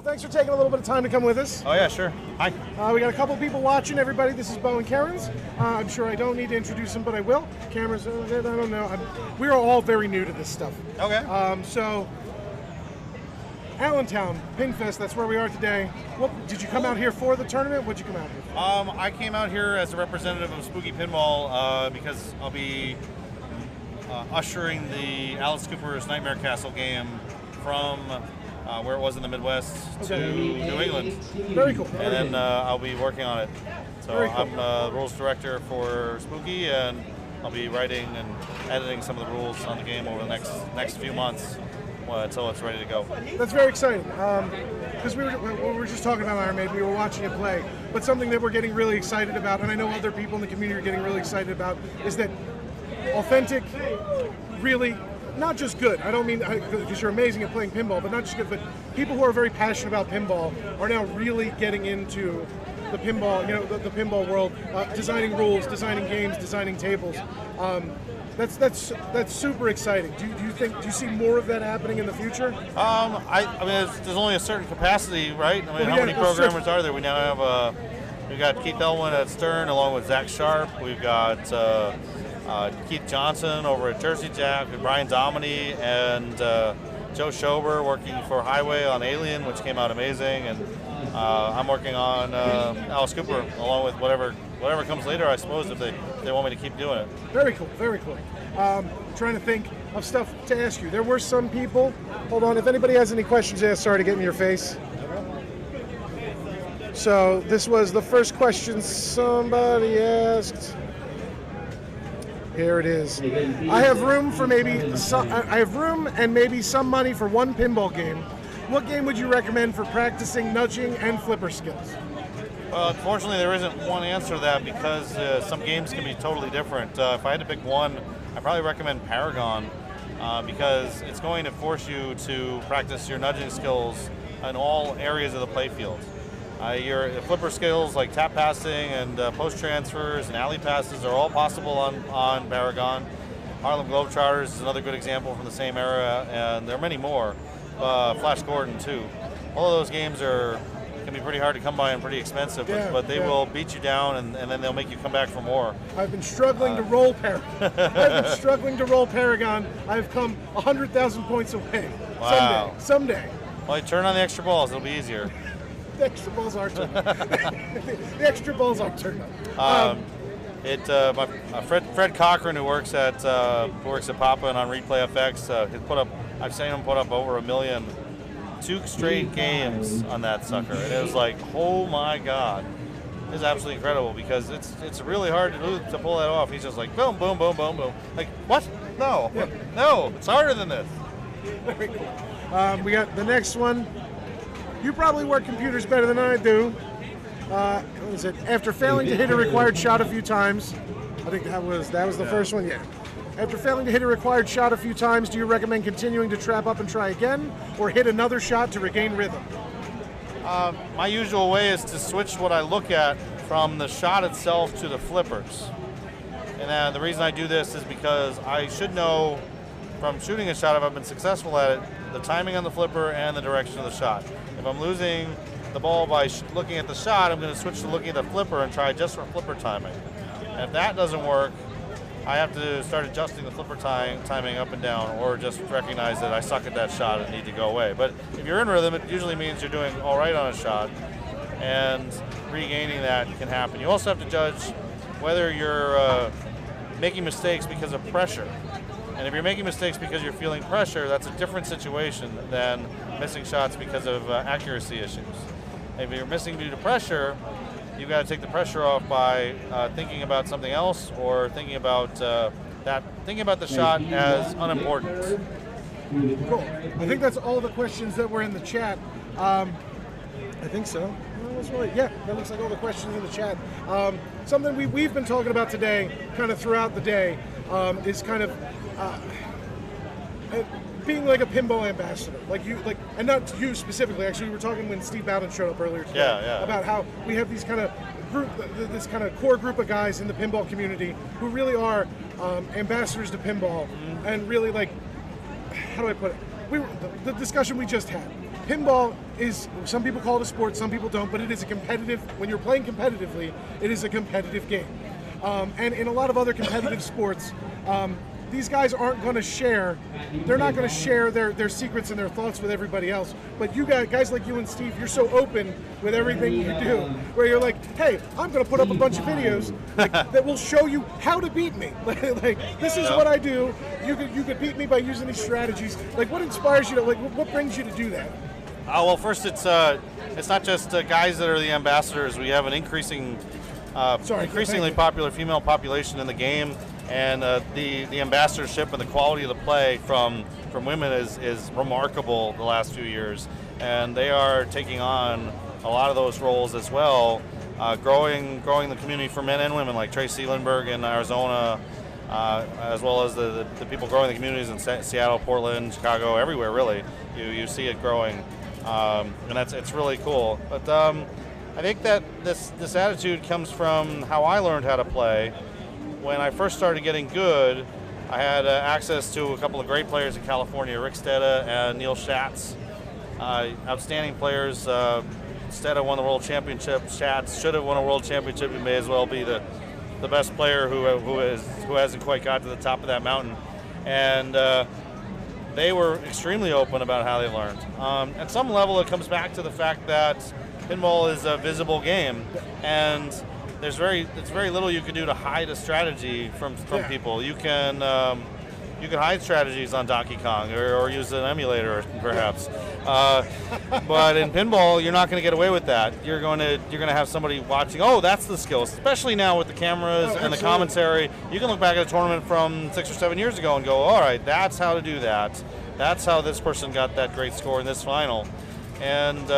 Well, thanks for taking a little bit of time to come with us. Oh yeah, sure. Hi. We got a couple people watching, everybody. This is Bowen Kerins. I'm sure I don't need to introduce him, but I will. Cameras, I don't know. We are all very new to this stuff. Okay. So, Allentown, Pinfest, that's where we are today. Did you come out here for the tournament? What did you come out here for? I came out here as a representative of Spooky Pinball because I'll be ushering the Alice Cooper's Nightmare Castle game from where it was in the Midwest to New England. Very cool. And then I'll be working on it. So Very cool. I'm the rules director for Spooky, and I'll be writing and editing some of the rules on the game over the next few months until it's ready to go. That's very exciting. Because we were just talking about Iron Maiden, we were watching it play, but something that we're getting really excited about, and I know other people in the community are getting really excited about, is that authentic, really, not just good, I don't mean, because you're amazing at playing pinball, but not just good, but people who are very passionate about pinball are now really getting into the pinball, the pinball world, designing rules, designing games, designing tables. That's super exciting. Do you see more of that happening in the future? I mean, there's only a certain capacity, right? I mean, how many programmers are there? We now have we've got Keith Elwin at Stern along with Zach Sharp. We've got Keith Johnson over at Jersey Jack, with Brian Dominy, and Joe Schober working for Highway on Alien, which came out amazing, and I'm working on Alice Cooper along with whatever comes later, I suppose, if they want me to keep doing it. Very cool, very cool. Trying to think of stuff to ask you. There were some people, hold on, if anybody has any questions to ask, sorry to get in your face. So this was the first question somebody asked. Here it is. I have room and maybe some money for one pinball game. What game would you recommend for practicing nudging and flipper skills? Well, unfortunately, there isn't one answer to that because some games can be totally different. If I had to pick one, I'd probably recommend Paragon because it's going to force you to practice your nudging skills in all areas of the playfield. Your flipper skills like tap passing and post transfers and alley passes are all possible on Paragon. Harlem Globetrotters is another good example from the same era, and there are many more. Flash Gordon too. All of those games can be pretty hard to come by and pretty expensive, but they will beat you down, and then they'll make you come back for more. I've been struggling to roll Paragon. I've come 100,000 points away. Wow. Someday. Well, you turn on the extra balls; it'll be easier. The extra balls are turned on. The extra balls are turned on. Fred Cochran, who works at Papa and on Replay FX, I've seen him put up over 1 million. 2 straight games on that sucker, and it was like, oh my god, it's absolutely incredible because it's really hard to pull that off. He's just like boom, boom, boom, boom, boom. Like what? No, no, it's harder than this. Very cool. We got the next one. You probably work computers better than I do. What is it? After failing to hit a required shot a few times, I think that was the first one. Yeah. After failing to hit a required shot a few times, do you recommend continuing to trap up and try again, or hit another shot to regain rhythm? My usual way is to switch what I look at from the shot itself to the flippers. And the reason I do this is because I should know from shooting a shot, if I've been successful at it, the timing on the flipper and the direction of the shot. If I'm losing the ball by looking at the shot, I'm going to switch to looking at the flipper and try just for flipper timing. And if that doesn't work, I have to start adjusting the flipper timing up and down, or just recognize that I suck at that shot and need to go away. But if you're in rhythm, it usually means you're doing all right on a shot, and regaining that can happen. You also have to judge whether you're making mistakes because of pressure. And if you're making mistakes because you're feeling pressure, that's a different situation than missing shots because of accuracy issues. If you're missing due to pressure, you've got to take the pressure off by thinking about something else, or thinking about the shot as unimportant. Cool. I think that's all the questions that were in the chat. I think so. That looks like all the questions in the chat. Something we've been talking about today, kind of throughout the day, is kind of being like a pinball ambassador, and not you specifically. Actually, we were talking when Steve Bowden showed up earlier today about how we have these kind of this kind of core group of guys in the pinball community who really are ambassadors to pinball, and really, like, how do I put it? The discussion we just had. pinball is, some people call it a sport, some people don't, but it is a competitive, when you're playing competitively, it is a competitive game. And in a lot of other competitive sports, these guys aren't going to share, they're not going to share their secrets and their thoughts with everybody else. But you guys like you and Steve, you're so open with everything you do, where you're like, hey, I'm going to put up a bunch of videos that will show you how to beat me. Like this is what I do. You could beat me by using these strategies. Like, what inspires you to, like, what brings you to do that? Well, first, it's not just guys that are the ambassadors. We have an increasingly popular female population in the game. And the ambassadorship and the quality of the play from women is remarkable the last few years, and they are taking on a lot of those roles as well, growing the community for men and women, like Tracy Lindbergh in Arizona, as well as the people growing the communities in Seattle, Portland, Chicago, everywhere really. You see it growing, and it's really cool. But I think that this attitude comes from how I learned how to play. When I first started getting good, I had access to a couple of great players in California, Rick Stetta and Neil Schatz. Outstanding players. Stetta won the world championship. Schatz should have won a world championship. He may as well be the best player who hasn't quite got to the top of that mountain. And they were extremely open about how they learned. At some level, it comes back to the fact that pinball is a visible game, and it's very little you can do to hide a strategy from people. You can hide strategies on Donkey Kong or use an emulator, perhaps. But in pinball, you're not going to get away with that. You're going to have somebody watching. Oh, that's the skill. Especially now with the cameras and the commentary, you can look back at a tournament from 6 or 7 years ago and go, all right, that's how to do that. That's how this person got that great score in this final. And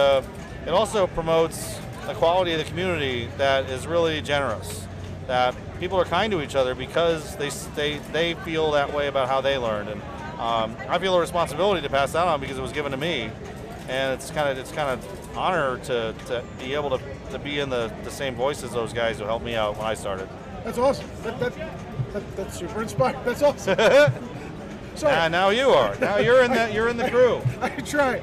it also promotes a quality of the community that is really generous, that people are kind to each other because they feel that way about how they learned, and I feel a responsibility to pass that on because it was given to me, and it's kind of honor to be able to be in the same voice as those guys who helped me out when I started. That's awesome. That's super inspiring. That's awesome. Sorry. Now you are. Now you're in the crew. I try.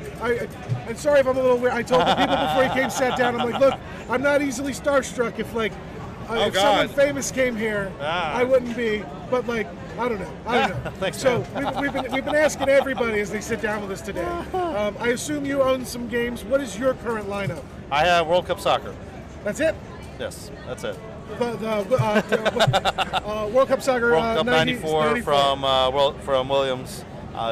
I'm sorry if I'm a little weird. I told the people before he came, sat down. I'm like, look, I'm not easily starstruck. If if someone famous came here, I wouldn't be. But I don't know. Thanks, so we've been asking everybody as they sit down with us today. I assume you own some games. What is your current lineup? I have World Cup Soccer. That's it. Yes, that's it. World Cup Soccer World Cup 94 from Williams.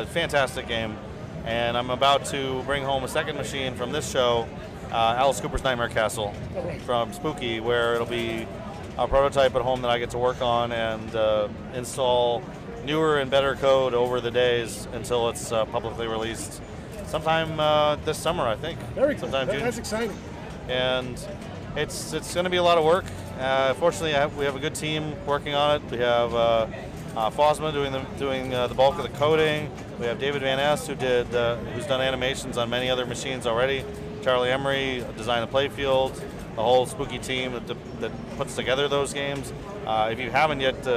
Fantastic game. And I'm about to bring home a second machine from this show, Alice Cooper's Nightmare Castle from Spooky, where it'll be a prototype at home that I get to work on and install newer and better code over the days until it's publicly released sometime this summer, I think. Very cool. Sometime June. That's exciting. And it's going to be a lot of work. Fortunately, we have a good team working on it. We have Fosma doing the bulk of the coding. We have David Van Ness who's done animations on many other machines already. Charlie Emery designed the playfield. The whole Spooky team that puts together those games. If you haven't yet,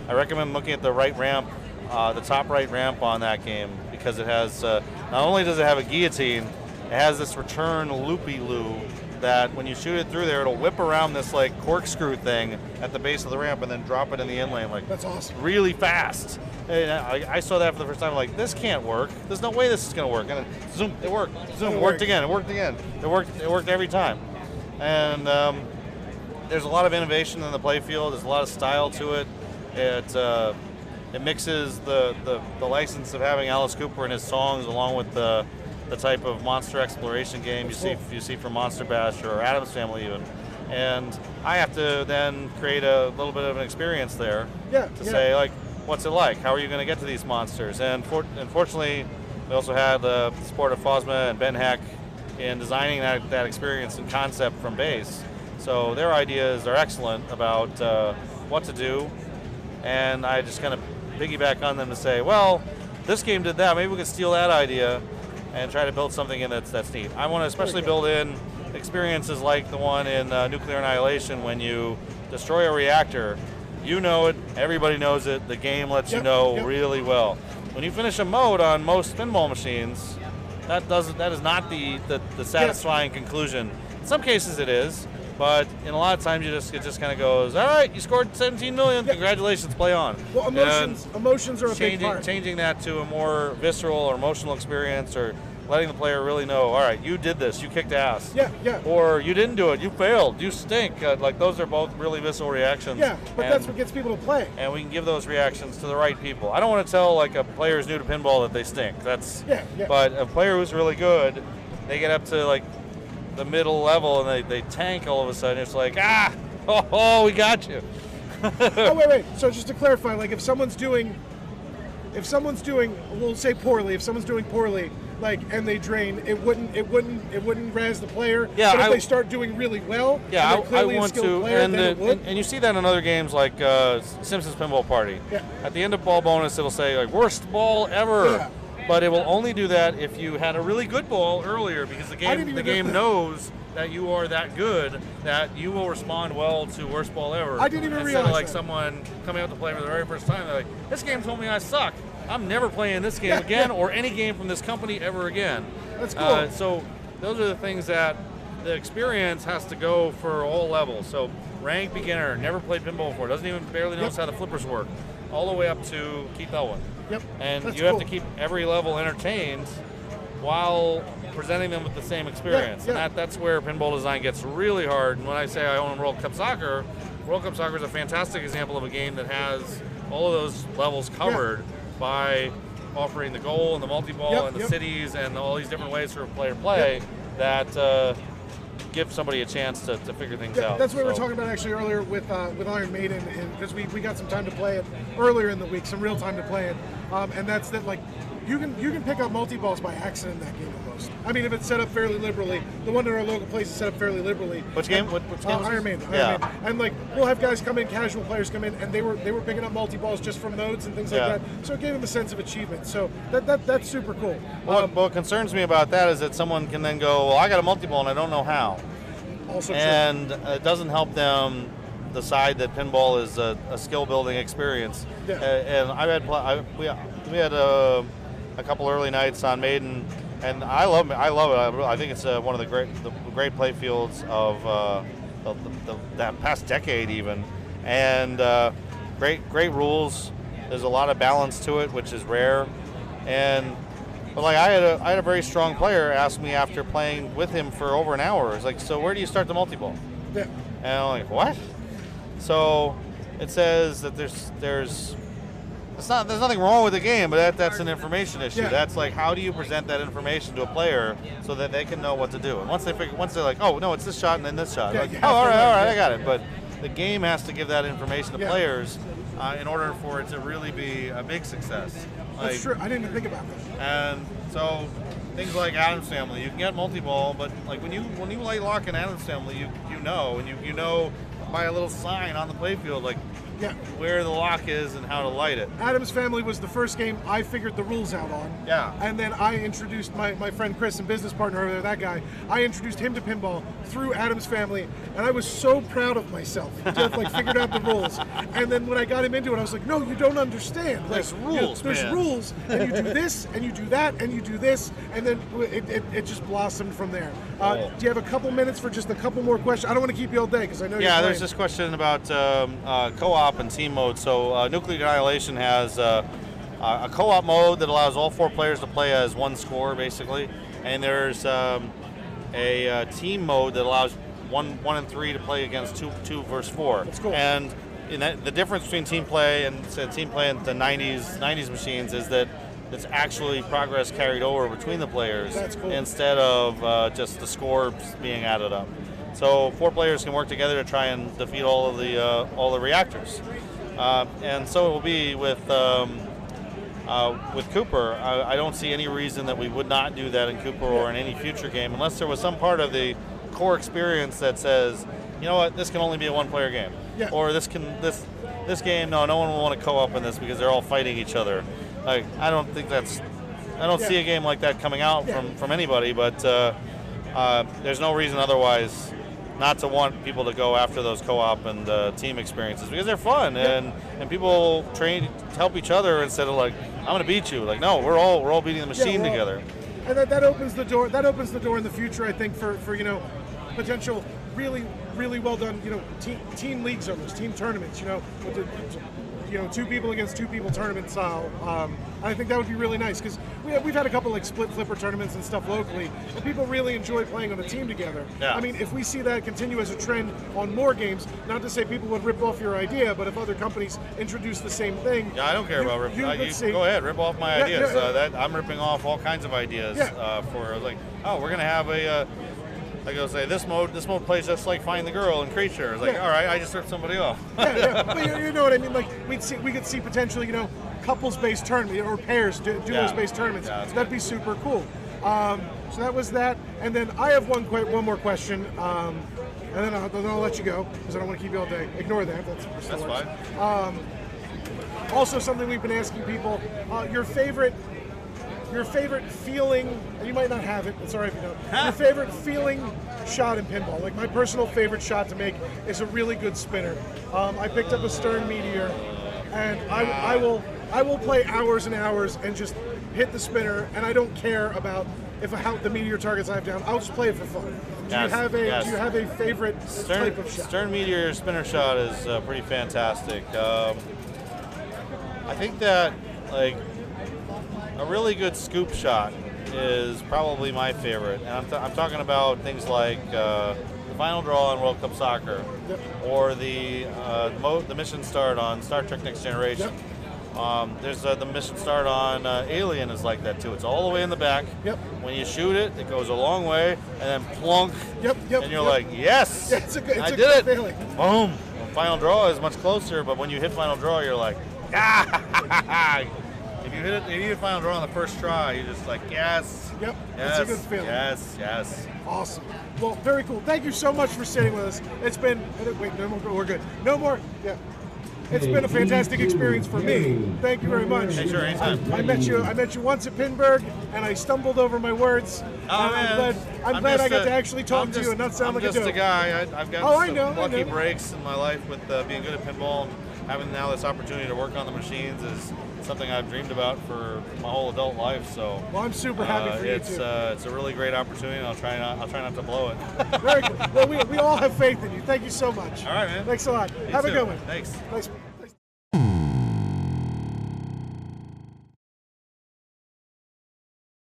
I recommend looking at the right ramp, the top right ramp on that game, because it has not only does it have a guillotine, it has this return loopy-loo that when you shoot it through there, it'll whip around this corkscrew thing at the base of the ramp and then drop it in the inlane that's awesome. Really fast. And I saw that for the first time. This can't work. There's no way this is going to work. And then zoom, it worked. Zoom, it worked again. It worked again. It worked every time. And there's a lot of innovation in the playfield. There's a lot of style to it. It mixes the license of having Alice Cooper and his songs along with the type of monster exploration game you see from Monster Bash or Addams Family even. And I have to then create a little bit of an experience there to say, what's it like? How are you going to get to these monsters? And fortunately, we also had the support of Fosma and Ben Heck in designing that experience and concept from base. So their ideas are excellent about what to do. And I just kind of piggyback on them to say, well, this game did that. Maybe we could steal that idea and try to build something in that's neat. I want to especially build in experiences like the one in Nuclear Annihilation when you destroy a reactor. You know it, everybody knows it, the game lets you know really well. When you finish a mode on most pinball machines, that is not the satisfying conclusion. In some cases it is, but in a lot of times it just kind of goes, all right, you scored 17 million, congratulations, play on. Well, emotions are a big part. Changing that to a more visceral or emotional experience, or letting the player really know, all right, you did this, you kicked ass. Yeah. Or you didn't do it, you failed, you stink. Like those are both really visceral reactions. Yeah, but that's what gets people to play. And we can give those reactions to the right people. I don't want to tell like a player who's new to pinball that they stink. That's But a player who's really good, they get up to like the middle level and they tank all of a sudden. It's like, we got you. Wait. So just to clarify, like if someone's doing, we'll say poorly. If someone's doing poorly, like, and they drain, it wouldn't razz the player. Yeah, but if they start doing really well, yeah, I want to, player, and you see that in other games like Simpsons Pinball Party. Yeah. At the end of ball bonus, it'll say like worst ball ever. Yeah. But it will only do that if you had a really good ball earlier, because the game knows that you are that good that you will respond well to worst ball ever. I didn't even realize Instead of like that. Someone coming out to play for the very first time, they're like, this game told me I suck. I'm never playing this game again or any game from this company ever again. That's cool. So those are the things that the experience has to go for all levels. So rank beginner, never played pinball before, doesn't even barely knows how the flippers work, all the way up to Keith Elwin. Yep. And That's you have to keep every level entertained while presenting them with the same experience. Yeah. And that's where pinball design gets really hard. And when I say I own World Cup Soccer is a fantastic example of a game that has all of those levels covered by offering the goal and the multi-ball and the cities and all these different ways for a player to play that give somebody a chance to figure things out. That's what we were talking about actually earlier with Iron Maiden, because we got some time to play it earlier in the week, some real time to play it, and that's that like you can pick up multi-balls by accident in that game almost. I mean, if it's set up fairly liberally, the one in our local place is set up fairly liberally. Which game? Which game? Iron Maiden. Yeah. And like we'll have guys come in, casual players come in, and they were picking up multi-balls just from nodes and things like that. So it gave them a sense of achievement. So that's super cool. What concerns me about that is that someone can then go, well, I got a multi-ball and I don't know how. Also and true. It doesn't help them decide that pinball is a skill building experience. Yeah. And we had a couple early nights on Maiden, and I love it. I think it's one of the great play fields of that past decade even, and great rules. There's a lot of balance to it, which is rare. But like I had a very strong player ask me after playing with him for over an hour. It's like, so where do you start the multi-ball? Yeah. And I'm like, what? So it says that there's nothing wrong with the game, but that's an information issue. Yeah. That's like, how do you present that information to a player so that they can know what to do? And once they're like, oh no, it's this shot and then this shot. Like, all right, I got it. But the game has to give that information to players in order for it to really be a big success. That's true. I didn't even think about that. And so things like Adam's Family, you can get multi-ball, but like when you lay lock in Adam's Family, you know, and you know by a little sign on the playfield, like where the lock is and how to light it. Adam's Family was the first game I figured the rules out on. Yeah. And then I introduced my friend Chris and business partner over there, that guy, I introduced him to pinball through Adam's Family, and I was so proud of myself to have like figured out the rules. And then when I got him into it, I was like, no, you don't understand. There's like, rules, There's man. rules, and you do this, and you do that, and you do this, and then it just blossomed from there. Do you have a couple minutes for just a couple more questions? I don't want to keep you all day, because I know you're playing. There's this question about co-op and team mode. So Nuclear Annihilation has a co-op mode that allows all 4 players to play as one score, basically. And there's a team mode that allows 1 and 3 to play against 2 versus 4. That's cool. And the difference between team play and the 90s machines is that it's actually progress carried over between the players. That's cool. Instead of just the scores being added up. So 4 players can work together to try and defeat all the reactors. And so it will be with Cooper. I don't see any reason that we would not do that in Cooper or in any future game, unless there was some part of the core experience that says, you know what, this can only be a 1-player game, or this game, no one will want to co-op in this because they're all fighting each other. Like, I don't see a game like that coming out from anybody, but there's no reason otherwise not to want people to go after those co-op and team experiences, because they're fun and people train to help each other instead of like, I'm going to beat you. Like, no, we're all beating the machine together. and that opens the door. That opens the door in the future, I think, for potential really well done, team leagues, almost team tournaments, with the, 2 people against 2 people tournament style. I think that would be really nice because we've had a couple like split flipper tournaments and stuff locally, and people really enjoy playing on a team together. Yeah. I mean, if we see that continue as a trend on more games, not to say people would rip off your idea, but if other companies introduce the same thing, Yeah, I don't care about ripping. Go ahead, rip off my ideas. That I'm ripping off all kinds of ideas for like, oh, we're gonna have a. Like I'll say, this mode plays just like Find the Girl and Creature. It's like, all right, I just ripped somebody off. But you know what I mean? Like we could see potentially, couples-based tournaments or pairs, duos-based tournaments. That'd be super cool. So that was that, and then I have one more question, and then I'll let you go because I don't want to keep you all day. Ignore that. That's fine. Also, something we've been asking people: your favorite feeling, and you might not have it, it's all right if you don't. Your favorite feeling shot in pinball. Like my personal favorite shot to make is a really good spinner. I picked up a Stern Meteor, and I will play hours and hours and just hit the spinner, and I don't care about how the Meteor targets I have down. I'll just play it for fun. Do you have a favorite type of shot? Stern Meteor spinner shot is pretty fantastic. I think that a really good scoop shot is probably my favorite, and I'm talking about things like the final draw on World Cup Soccer, or the mission start on Star Trek Next Generation. There's the mission start on Alien is like that too. It's all the way in the back. When you shoot it, it goes a long way, and then plunk. And you're like, yes, I did it. Feeling. Boom. Final draw is much closer, but when you hit final draw, you're like, ah. If you hit final draw on the first try, you're just like, yes. Yes, it's a good feeling. Yes. Awesome. Well, very cool. Thank you so much for sitting with us. It's been, wait, no more, we're good. No more, yeah. It's been a fantastic experience for me. Thank you very much. Hey, sure, anytime. I met you once at Pinburg, and I stumbled over my words. Oh, I'm glad I got to actually talk to you and not sound like a dope. I'm just a guy. I've got some lucky breaks in my life with being good at pinball, and having now this opportunity to work on the machines is something I've dreamed about for my whole adult life. So, well, I'm super happy for you too. It's a really great opportunity, and I'll try not to blow it. Very good. Well, we all have faith in you. Thank you so much. All right, man. Thanks a lot. You Have too. a good one. Thanks.